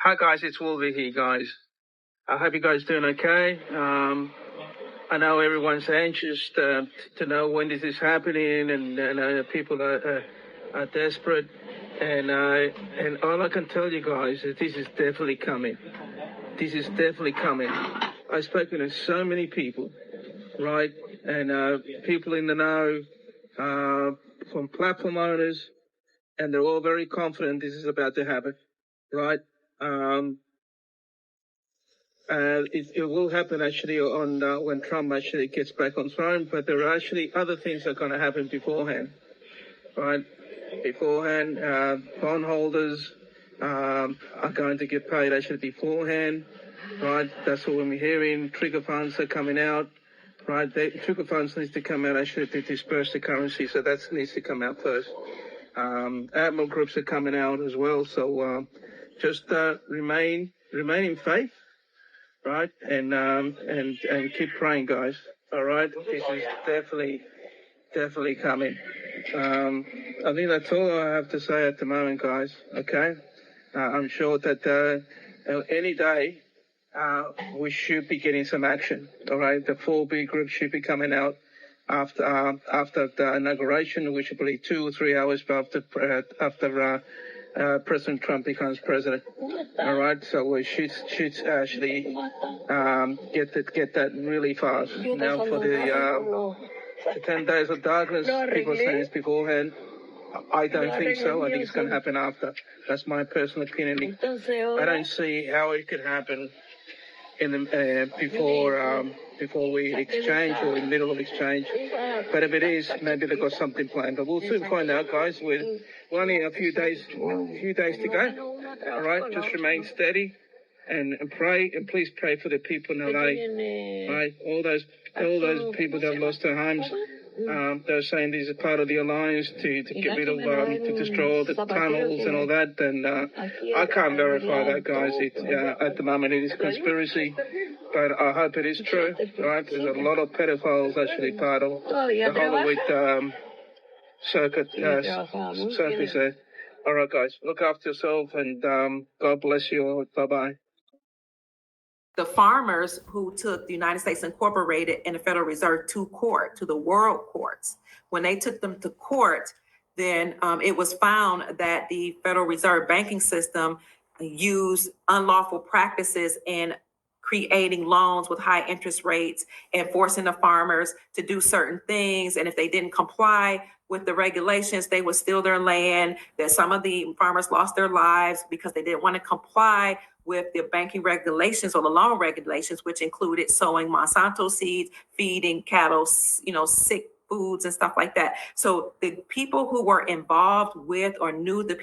Hi guys, it's Wolverine here, guys. I hope you guys doing okay. I know everyone's anxious to know when this is happening, and people are desperate. And all I can tell you guys is this is definitely coming. This is definitely coming. I've spoken to so many people, right? And people in the know, from platform owners, and they're all very confident this is about to happen, right? It will happen actually on when Trump actually gets back on throne, but there are actually other things that are going to happen beforehand, right? Beforehand, bondholders are going to get paid actually beforehand, right? That's what we're hearing. Trigger funds are coming out, right? Trigger funds needs to come out actually to disperse the currency, so that needs to come out first. Admiral groups are coming out as well, so just remain in faith. Right, and keep praying, guys. All right, this is definitely coming. I think that's all I have to say at the moment, guys. Okay, I'm sure that any day we should be getting some action. All right, the 4B group should be coming out after the inauguration, which I believe 2 or 3 hours after President Trump becomes president. All right, so we should actually get that really fast. Now for the 10 days of darkness, people are saying this beforehand. I don't think so. I think it's going to happen after. That's my personal opinion. I don't see how it could happen in the before we exchange or in the middle of exchange. But if it is, maybe they've got something planned. But we'll soon find out, guys. We're only a few days to go. All right, just remain steady and pray, and please pray for the people in LA. Right, all those people that have lost their homes. They're saying these are part of the alliance to get rid of to destroy all the tunnels and all that. And I can't verify that, guys. At the moment it is conspiracy, but I hope it is true. Right, there's a lot of pedophiles actually part of the Hollywood circuit. There. All right, guys, look after yourself, and God bless you all. Bye-bye. The farmers who took the United States Incorporated and the Federal Reserve to court, to the world courts, when they took them to court, then it was found that the Federal Reserve banking system used unlawful practices in creating loans with high interest rates and forcing the farmers to do certain things. And if they didn't comply with the regulations, they would steal their land. That some of the farmers lost their lives because they didn't want to comply with the banking regulations or the loan regulations, which included sowing Monsanto seeds, feeding cattle, sick foods and stuff like that. So the people who were involved with or knew the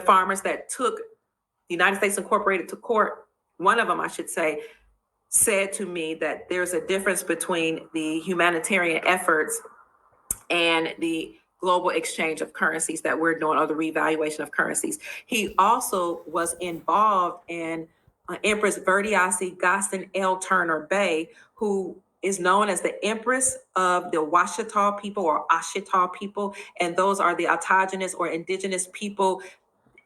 farmers that took the United States Incorporated to court, one of them, I should say, said to me that there's a difference between the humanitarian efforts and the global exchange of currencies that we're doing, or the revaluation of currencies. He also was involved in Empress Verdiasi Gaston L. Turner Bay, who is known as the Empress of the Washita people or Ashita people, and those are the autogenous or indigenous people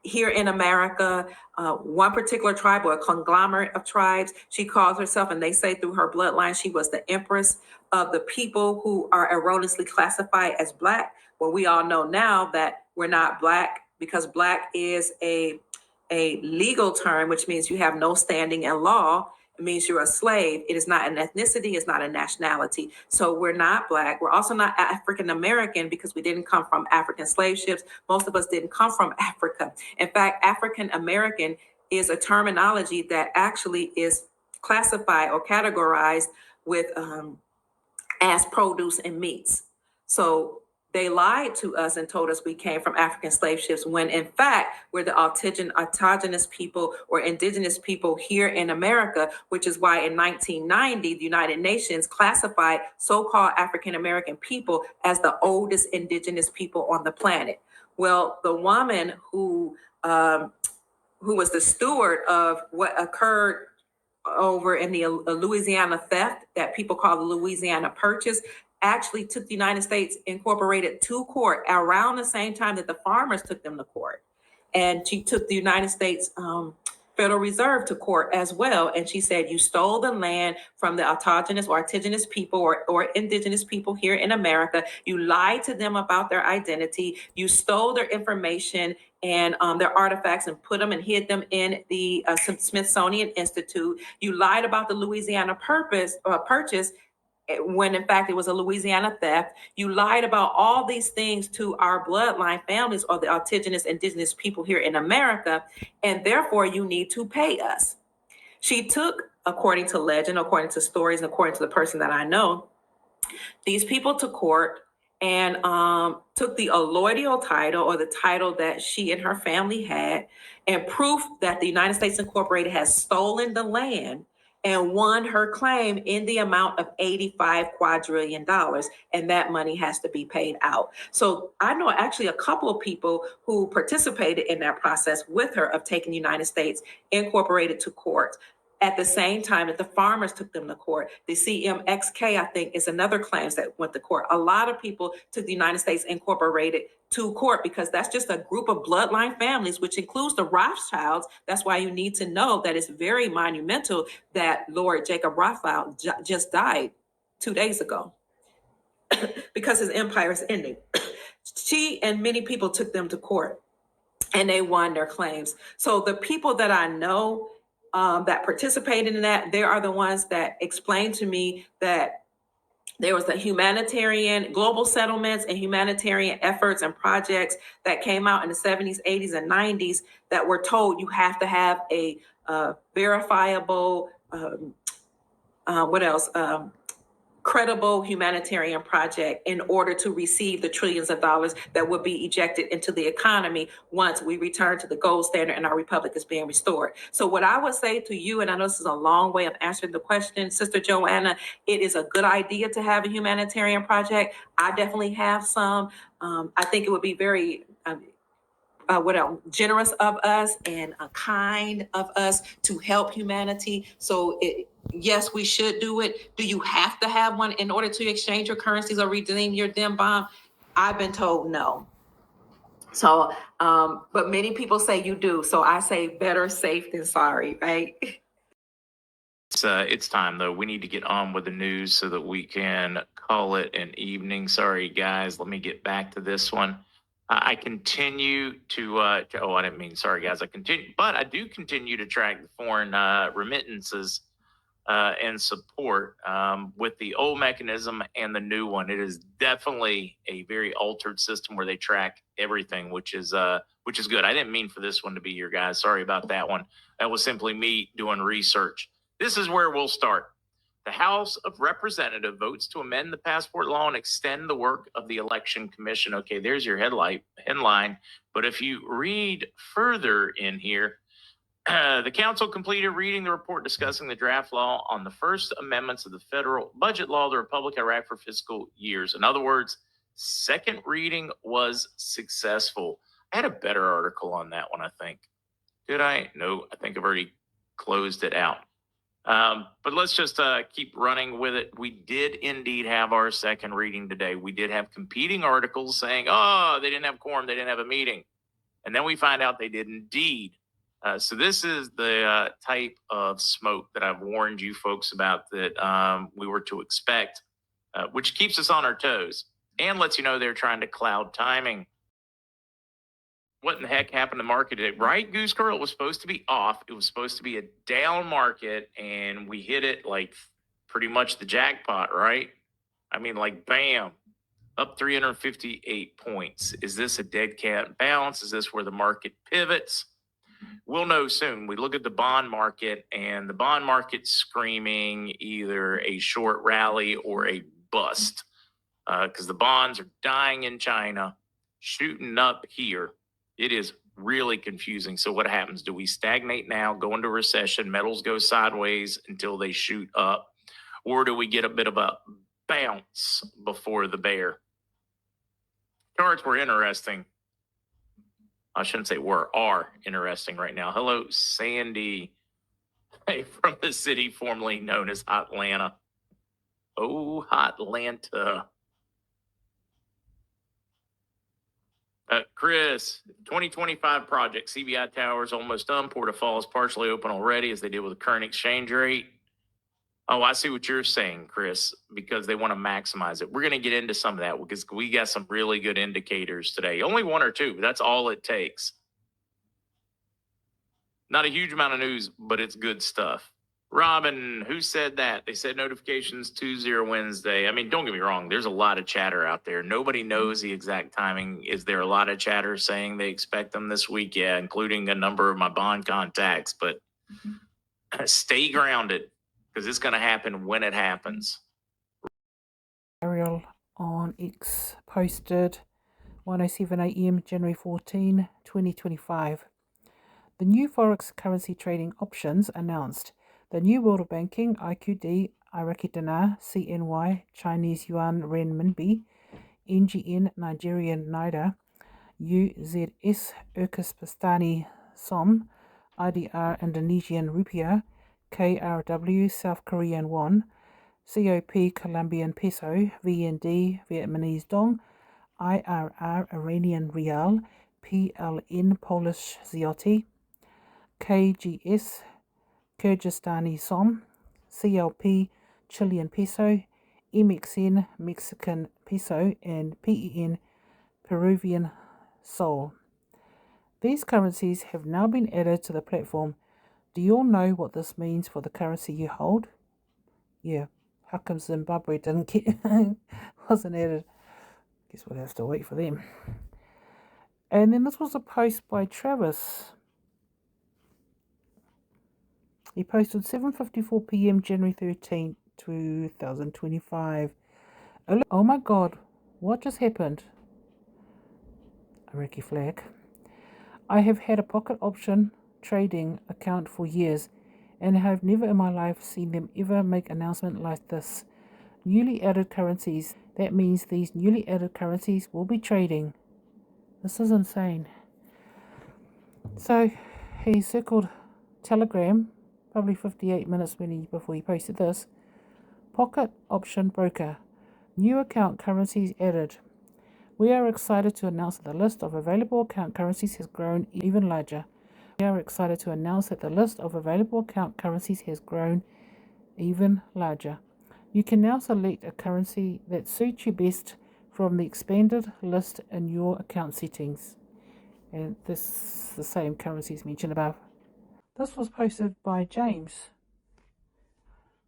here in America. One particular tribe, or a conglomerate of tribes, she calls herself, and they say through her bloodline, she was the Empress of the people who are erroneously classified as Black. Well, we all know now that we're not Black, because Black is a legal term, which means you have no standing in law. It means you're a slave. It is not an ethnicity. It's not a nationality. So we're not Black. We're also not African American, because we didn't come from African slave ships. Most of us didn't come from Africa. In fact, African American is a terminology that actually is classified or categorized with as produce and meats. So they lied to us and told us we came from African slave ships, when in fact we're the autogenous people or indigenous people here in America, which is why in 1990, the United Nations classified so-called African American people as the oldest indigenous people on the planet. Well, the woman who was the steward of what occurred over in the Louisiana theft that people call the Louisiana Purchase, actually took the United States Incorporated to court around the same time that the farmers took them to court. and she took the United States Federal Reserve to court as well. And she said, you stole the land from the autogenous or indigenous people or indigenous people here in America. You lied to them about their identity. You stole their information and their artifacts and put them and hid them in the Smithsonian Institute. You lied about the Louisiana purchase when in fact it was a Louisiana theft. You lied about all these things to our bloodline families or the indigenous people here in America, and therefore you need to pay us. She took, according to legend, according to stories, and according to the person that I know, these people to court and took the allodial title, or the title that she and her family had, and proof that the United States Incorporated has stolen the land, and won her claim in the amount of $85 quadrillion, and that money has to be paid out. So I know actually a couple of people who participated in that process with her of taking the United States Incorporated to court. At the same time that the farmers took them to court. The CMXK, I think, is another claims that went to court. A lot of people took the United States Incorporated to court because that's just a group of bloodline families, which includes the Rothschilds. That's why you need to know that it's very monumental that Lord Jacob Rothschild just died 2 days ago because his empire is ending. She and many people took them to court and they won their claims. So the people that I know that participated in that, they are the ones that explained to me that there was the humanitarian global settlements and humanitarian efforts and projects that came out in the 70s, 80s, and 90s that were told you have to have a verifiable, credible humanitarian project in order to receive the trillions of dollars that would be ejected into the economy once we return to the gold standard and our republic is being restored. So what I would say to you, and I know this is a long way of answering the question, Sister Joanna, it is a good idea to have a humanitarian project. I definitely have some. I think it would be very generous of us and kind of us to help humanity. So yes, we should do it. Do you have to have one in order to exchange your currencies or redeem your dim bomb? I've been told no. So, but many people say you do. So I say better safe than sorry, right? It's time though. We need to get on with the news so that we can call it an evening. Sorry, guys. Let me get back to this one. I continue to, I didn't mean sorry, guys. I do continue to track the foreign remittances and support with the old mechanism and the new one. It is definitely a very altered system where they track everything, which is good. I didn't mean for this one to be here, guys. Sorry about that one. That was simply me doing research. This is where we'll start. The House of Representatives votes to amend the passport law and extend the work of the Election Commission. Okay, there's your headline. But if you read further in here, the council completed reading the report discussing the draft law on the first amendments of the federal budget law of the Republic of Iraq for fiscal years. In other words, second reading was successful. I had a better article on that one, I think. Did I? No, I think I've already closed it out. But let's just keep running with it. We did indeed have our second reading today. We did have competing articles saying, oh, they didn't have quorum, they didn't have a meeting. And then we find out they did indeed. So this is the type of smoke that I've warned you folks about that we were to expect, which keeps us on our toes and lets you know they're trying to cloud timing. What in the heck happened to the market today? Right, Goose Girl? It was supposed to be off. It was supposed to be a down market, and we hit it like pretty much the jackpot, right? I mean, like, bam, up 358 points. Is this a dead cat bounce? Is this where the market pivots? We'll know soon. We look at the bond market, and the bond market's screaming either a short rally or a bust because the bonds are dying in China, shooting up here. It is really confusing. So what happens? Do we stagnate now, go into recession, metals go sideways until they shoot up? Or do we get a bit of a bounce before the bear? Charts were interesting. I shouldn't say are interesting right now. Hello, Sandy, hey, from the city formerly known as Hotlanta. Oh, Hotlanta. Chris, 2025 project, CBI Towers almost done. Port of Falls partially open already as they did with the current exchange rate. Oh, I see what you're saying, Chris, because they want to maximize it. We're going to get into some of that because we got some really good indicators today. Only one or two, but that's all it takes. Not a huge amount of news, but it's good stuff. Robin, who said that? They said notifications Tuesday or Wednesday. I mean, don't get me wrong. There's a lot of chatter out there. Nobody knows the exact timing. Is there a lot of chatter saying they expect them this week? Yeah, including a number of my bond contacts. But stay grounded because it's going to happen when it happens. Ariel on X posted 1:07 a.m. January 14, 2025. The new Forex currency trading options announced. The new world of banking, IQD, Iraqi Dinar, CNY, Chinese Yuan Renminbi, NGN, Nigerian Naira, UZS, Uzbekistani Som, IDR, Indonesian Rupiah, KRW, South Korean Won, COP, Colombian Peso, VND, Vietnamese Dong, IRR, Iranian Rial, PLN, Polish Zloty, KGS, Kyrgyzstani Som, CLP, Chilean Peso, MXN, Mexican Peso, and PEN, Peruvian Sol. These currencies have now been added to the platform. Do you all know what this means for the currency you hold? Yeah, how come Zimbabwe wasn't added? Guess we'll have to wait for them. And then this was a post by Travis. He posted 7:54 p.m. January 13, 2025. Oh my God, what just happened? Iraqi flag. I have had a pocket option trading account for years and have never in my life seen them ever make an announcement like this. Newly added currencies. That means these newly added currencies will be trading. This is insane. So he circled Telegram, probably 58 minutes before he posted this. Pocket option broker. New account currencies added. We are excited to announce that the list of available account currencies has grown even larger. We are excited to announce that the list of available account currencies has grown even larger. You can now select a currency that suits you best from the expanded list in your account settings. And this is the same currencies mentioned above. This was posted by James.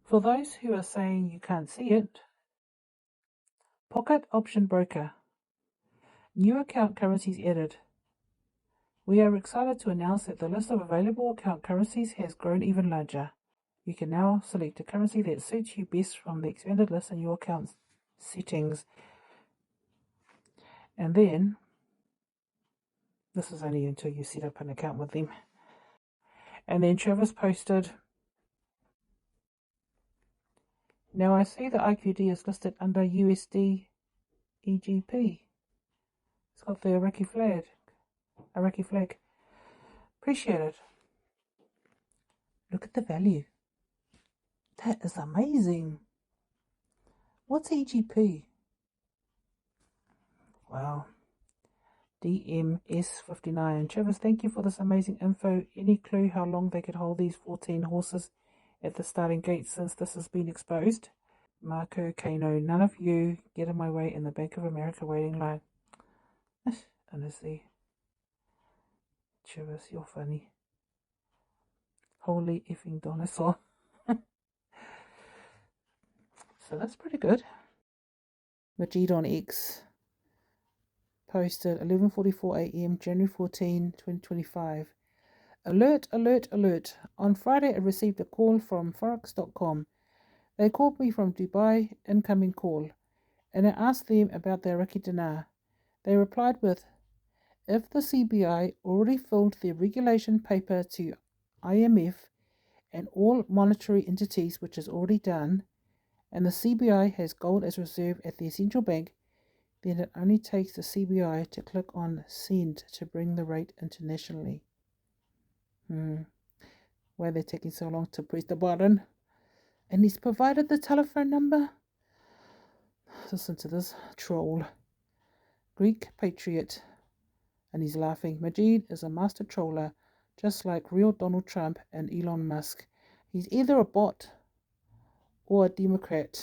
For those who are saying you can't see it, Pocket Option Broker. New account currencies added. We are excited to announce that the list of available account currencies has grown even larger. You can now select a currency that suits you best from the expanded list in your account settings. And then, this is only until you set up an account with them. And then Travis posted, now I see the IQD is listed under USD EGP. It's got the Iraqi flag. Appreciate it. Look at the value. That is amazing. What's EGP? Wow. DMS59. Travis, thank you for this amazing info. Any clue how long they could hold these 14 horses at the starting gate since this has been exposed? Marco Kano, none of you get in my way in the Bank of America waiting line. Honestly. Travis, you're funny. Holy effing dinosaur. So that's pretty good. Majid on X posted 11:44 a.m. January 14, 2025. Alert, alert, alert. On Friday I received a call from Forex.com. They called me from Dubai, incoming call, and I asked them about the Iraqi Dinar. They replied with, if the CBI already filled their regulation paper to IMF and all monetary entities, which is already done, and the CBI has gold as reserve at their central bank, then it only takes the CBI to click on send to bring the rate internationally. Why are they taking so long to press the button? And he's provided the telephone number. Listen to this troll. Greek Patriot. And he's laughing. Majid is a master troller, just like real Donald Trump and Elon Musk. He's either a bot or a Democrat.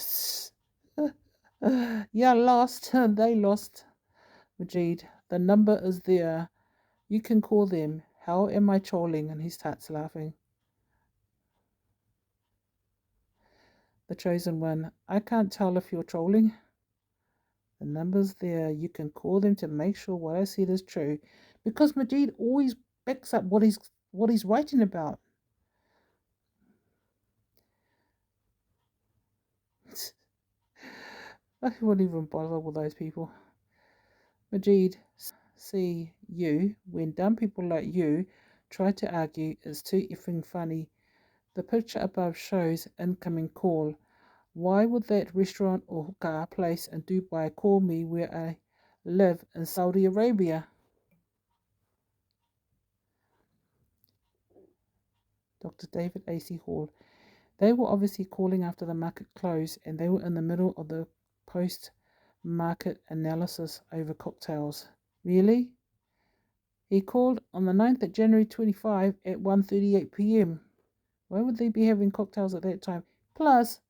Yeah, lost. They lost. Majid, the number is there. You can call them. How am I trolling? And he starts laughing. The chosen one, I can't tell if you're trolling. The number's there. You can call them to make sure what I said is true. Because Majid always backs up what he's writing about. I won't even bother with those people. Majid, see you, when dumb people like you try to argue, it's too effing funny. The picture above shows incoming call. Why would that restaurant or hookah place in Dubai call me where I live in Saudi Arabia? Dr. David A.C. Hall. They were obviously calling after the market closed, and they were in the middle of the post-market analysis over cocktails. Really? He called on the 9th of January 25 at 1:38 p.m. Why would they be having cocktails at that time? Plus,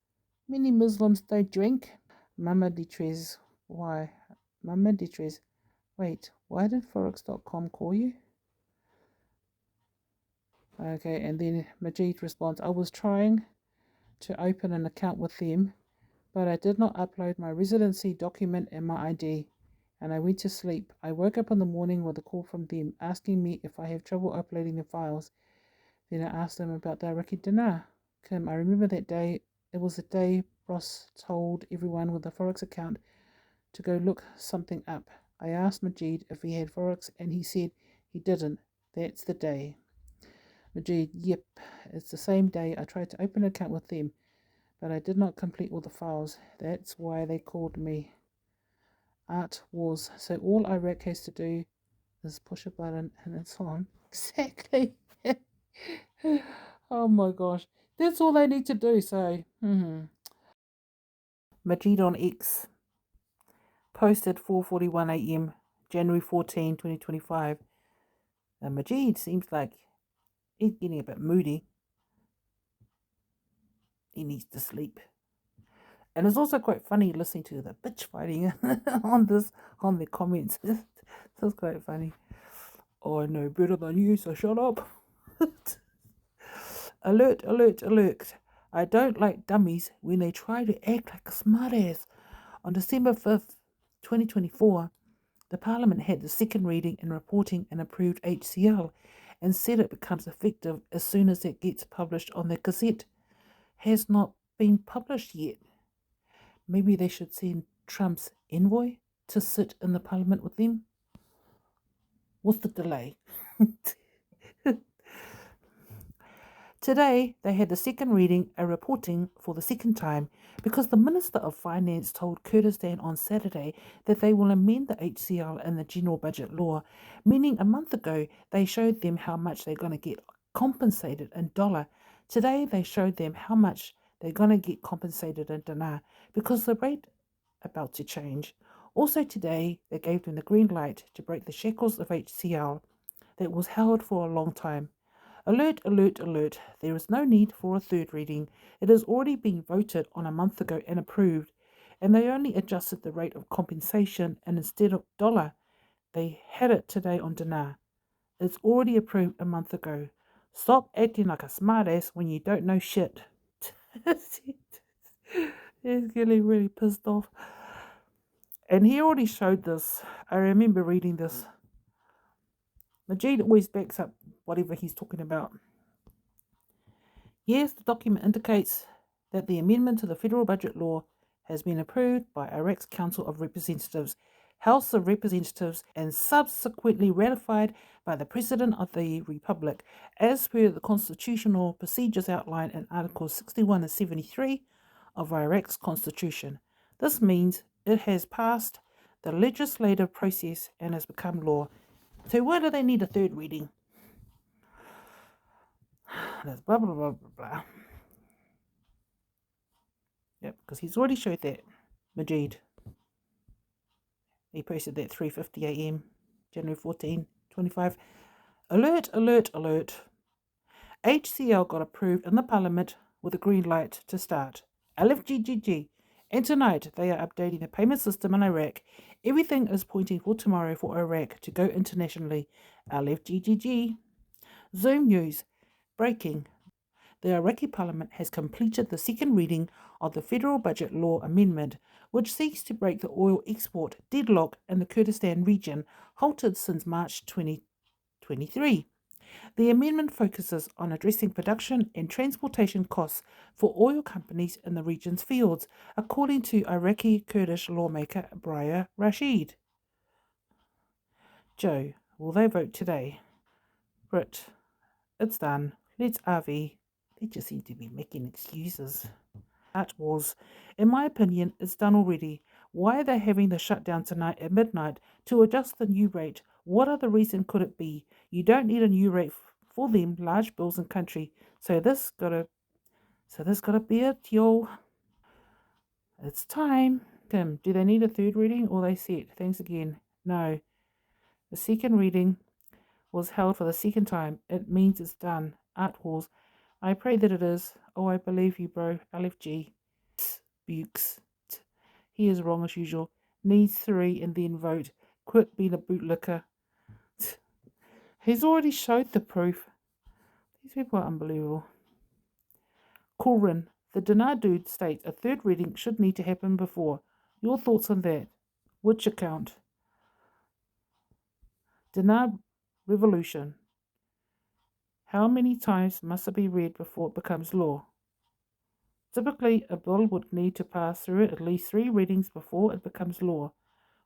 many Muslims don't drink. Mama Detrez. Why? Mama Detrez. Wait, why did Forex.com call you? Okay, and then Majid responds, I was trying to open an account with them, but I did not upload my residency document and my ID, and I went to sleep. I woke up in the morning with a call from them asking me if I have trouble uploading the files. Then I asked them about the Iraqi Dinar. Kim, I remember that day. It was the day Ross told everyone with a Forex account to go look something up. I asked Majid if he had Forex, and he said he didn't. That's the day. Majid, yep, it's the same day I tried to open an account with them, but I did not complete all the files. That's why they called me. Art Wars. So all Iraq has to do is push a button and it's on. Exactly. Oh my gosh. That's all they need to do. So, Majid on X. Posted 4:41 a.m. January 14, 2025. And Majid seems like he's getting a bit moody. He needs to sleep. And it's also quite funny listening to the bitch fighting on the comments. It's quite funny. Oh, I know better than you, so shut up. Alert, alert, alert. I don't like dummies when they try to act like a smartass. On December 5th, 2024, the Parliament had the second reading and reporting and approved HCL and said it becomes effective as soon as it gets published on the Gazette. Has not been published yet. Maybe they should send Trump's envoy to sit in the Parliament with them. What's the delay? Today, they had the second reading and reporting for the second time because the Minister of Finance told Kurdistan on Saturday that they will amend the HCL and the General Budget Law, meaning a month ago they showed them how much they're going to get compensated in dollar. Today, they showed them how much they're going to get compensated in dinar because the rate about to change. Also today, they gave them the green light to break the shackles of HCL that was held for a long time. Alert, alert, alert. There is no need for a third reading. It has already been voted on a month ago and approved, and they only adjusted the rate of compensation, and instead of dollar, they had it today on dinar. It's already approved a month ago. Stop acting like a smartass when you don't know shit. He's getting really pissed off. And he already showed this. I remember reading this. Majid always backs up whatever he's talking about. Yes, the document indicates that the amendment to the federal budget law has been approved by Iraq's Council of Representatives, House of Representatives, and subsequently ratified by the President of the Republic, as per the constitutional procedures outlined in Articles 61 and 73 of Iraq's constitution. This means it has passed the legislative process and has become law. So why do they need a third reading? That's blah, blah, blah, blah, blah. Yep, because he's already showed that. Majid. He posted that 3:50 a.m. January 14. 25. Alert, alert, alert. HCL got approved in the Parliament with a green light to start. LFGGG. And tonight they are updating the payment system in Iraq. Everything is pointing for tomorrow for Iraq to go internationally. LFGGG. Zoom News. Breaking. The Iraqi Parliament has completed the second reading of the Federal Budget Law Amendment, which seeks to break the oil export deadlock in the Kurdistan region, halted since March 2023. The amendment focuses on addressing production and transportation costs for oil companies in the region's fields, according to Iraqi Kurdish lawmaker Briar Rashid. Joe, will they vote today? Brit, it's done. Let's RV. They just seem to be making excuses. That was, in my opinion, it's done already. Why are they having the shutdown tonight at midnight to adjust the new rate? What other reason could it be? You don't need a new rate for them large bills in country. So this gotta be it, y'all. It's time. Tim, do they need a third reading or they set? Thanks again. No. The second reading was held for the second time. It means it's done. Art Wars. I pray that it is. Oh, I believe you, bro. LFG. Bukes. He is wrong as usual. Needs 3 and then vote. Quit being a bootlicker. He's already showed the proof. These people are unbelievable. Corin, the Dinar dude states a third reading should need to happen before. Your thoughts on that? Which account? Dinar Revaluation. How many times must it be read before it becomes law? Typically, a bill would need to pass through at least 3 readings before it becomes law,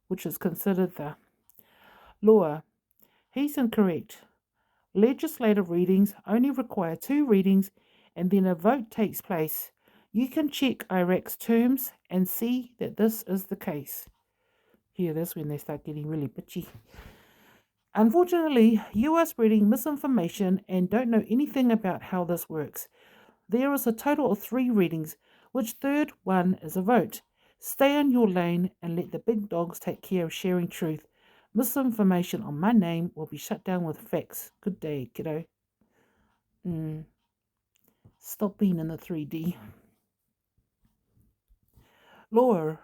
which is considered the law. He's incorrect. Legislative readings only require 2 readings and then a vote takes place. You can check Iraq's terms and see that this is the case. Here, that's when they start getting really bitchy. Unfortunately, you are spreading misinformation and don't know anything about how this works. There is a total of 3 readings, which third one is a vote. Stay in your lane and let the big dogs take care of sharing truth. Misinformation on my name will be shut down with facts. Good day, kiddo. Stop being in the 3D. Law.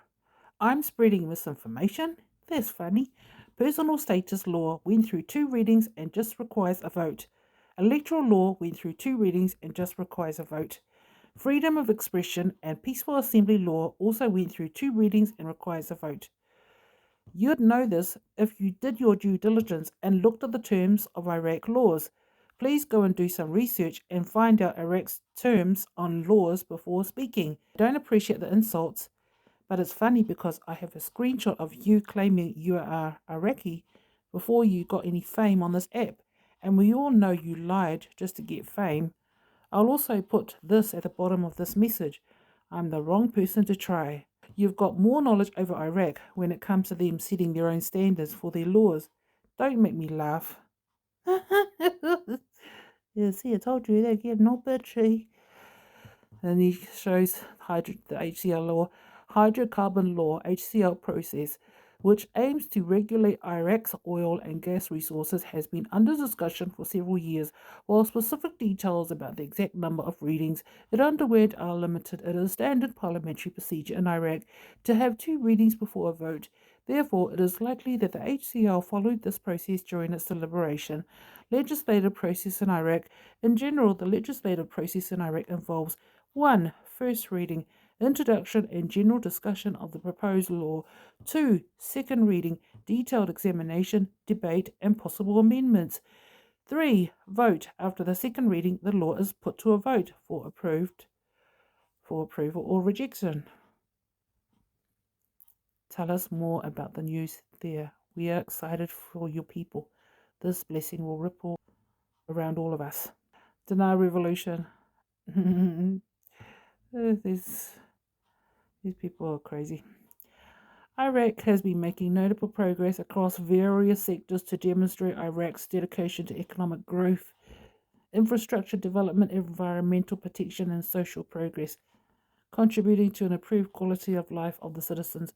I'm spreading misinformation? That's funny. Personal status law went through 2 readings and just requires a vote. Electoral law went through 2 readings and just requires a vote. Freedom of expression and peaceful assembly law also went through 2 readings and requires a vote. You'd know this if you did your due diligence and looked at the terms of Iraq laws. Please go and do some research and find out Iraq's terms on laws before speaking. I don't appreciate the insults, but it's funny because I have a screenshot of you claiming you are Iraqi before you got any fame on this app. And we all know you lied just to get fame. I'll also put this at the bottom of this message. I'm the wrong person to try. You've got more knowledge over Iraq when it comes to them setting their own standards for their laws. Don't make me laugh. Yeah, see, I told you they're getting all bitchy. And he shows the HCL law, hydrocarbon law, HCL process, which aims to regulate Iraq's oil and gas resources, has been under discussion for several years. While specific details about the exact number of readings it underwent are limited, it is standard parliamentary procedure in Iraq to have 2 readings before a vote. Therefore, it is likely that the HCL followed this process during its deliberation. Legislative process in Iraq. In general, the legislative process in Iraq involves 1. First reading, introduction and general discussion of the proposed law. 2. Second reading, detailed examination, debate, and possible amendments. 3. Vote. After the second reading, the law is put to a vote for approval or rejection. Tell us more about the news there. We are excited for your people. This blessing will ripple around all of us. Dinar Revolution. These people are crazy. Iraq has been making notable progress across various sectors to demonstrate Iraq's dedication to economic growth, infrastructure development, environmental protection, and social progress, contributing to an improved quality of life of the citizens.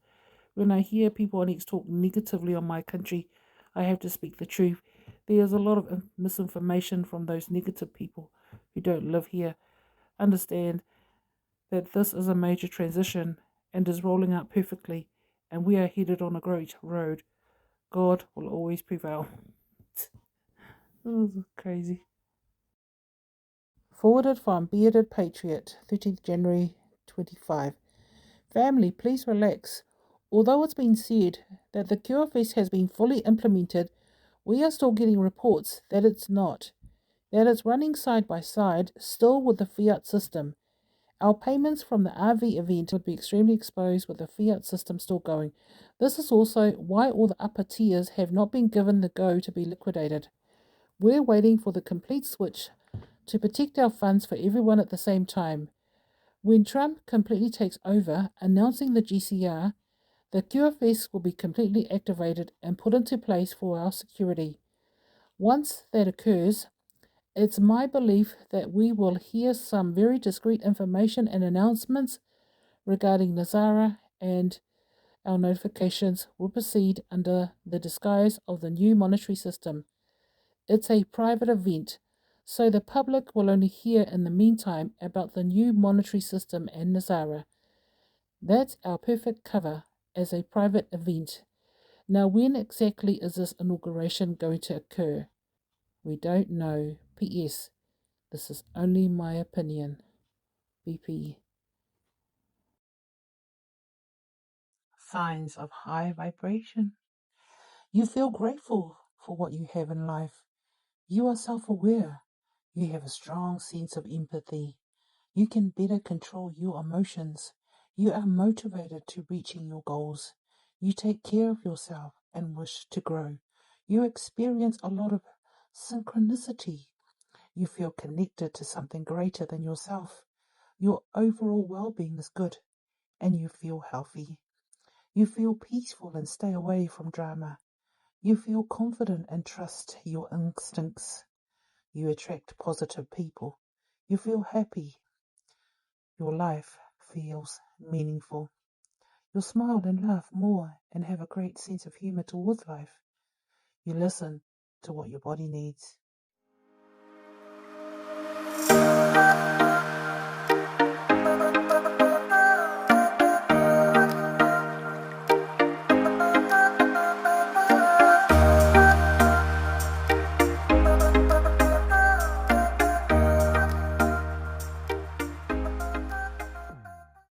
When I hear people on X talk negatively on my country, I have to speak the truth. There's a lot of misinformation from those negative people who don't live here. Understand that this is a major transition and is rolling out perfectly, and we are headed on a great road. God will always prevail. This is crazy. Forwarded from Bearded Patriot, 13th January 25. Family, please relax. Although it's been said that the QFS has been fully implemented, we are still getting reports that it's not, that it's running side by side still with the fiat system. Our payments from the RV event would be extremely exposed with the fiat system still going. This is also why all the upper tiers have not been given the go to be liquidated. We're waiting for the complete switch to protect our funds for everyone at the same time. When Trump completely takes over, announcing the GCR, the QFS will be completely activated and put into place for our security. Once that occurs, it's my belief that we will hear some very discreet information and announcements regarding Nazara, and our notifications will proceed under the disguise of the new monetary system. It's a private event, so the public will only hear in the meantime about the new monetary system and Nazara. That's our perfect cover as a private event. Now, when exactly is this inauguration going to occur? We don't know. P.S. This is only my opinion. BP. Signs of high vibration. You feel grateful for what you have in life. You are self-aware. You have a strong sense of empathy. You can better control your emotions. You are motivated to reaching your goals. You take care of yourself and wish to grow. You experience a lot of synchronicity. You feel connected to something greater than yourself. Your overall well-being is good, and you feel healthy. You feel peaceful and stay away from drama. You feel confident and trust your instincts. You attract positive people. You feel happy. Your life feels meaningful. You smile and laugh more and have a great sense of humor towards life. You listen to what your body needs.